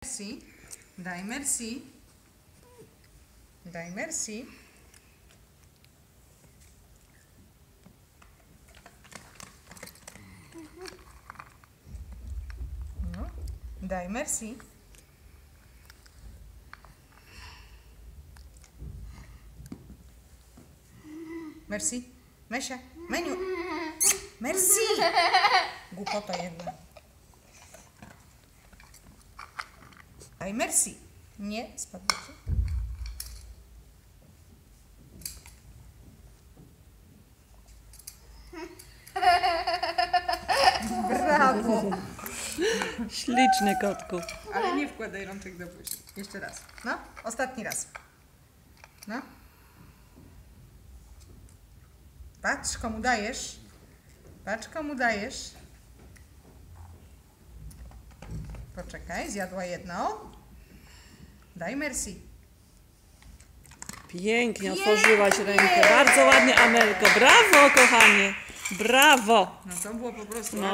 Merci. Daj merci. Daj merci. No. Daj merci. Merci. Mesia. Meniu. Merci. Głupota jedna. Daj merci. Nie, spadł. Brawo. Śliczny kotku. Ale nie wkładaj rączek do buzi. Jeszcze raz. No, ostatni raz. No. Patrz, komu dajesz. Patrz, komu dajesz. Poczekaj, zjadła jedną. Daj merci. Pięknie otworzyłaś rękę. Bardzo ładnie, Amelko. Brawo, kochanie. Brawo. No to było po prostu... No.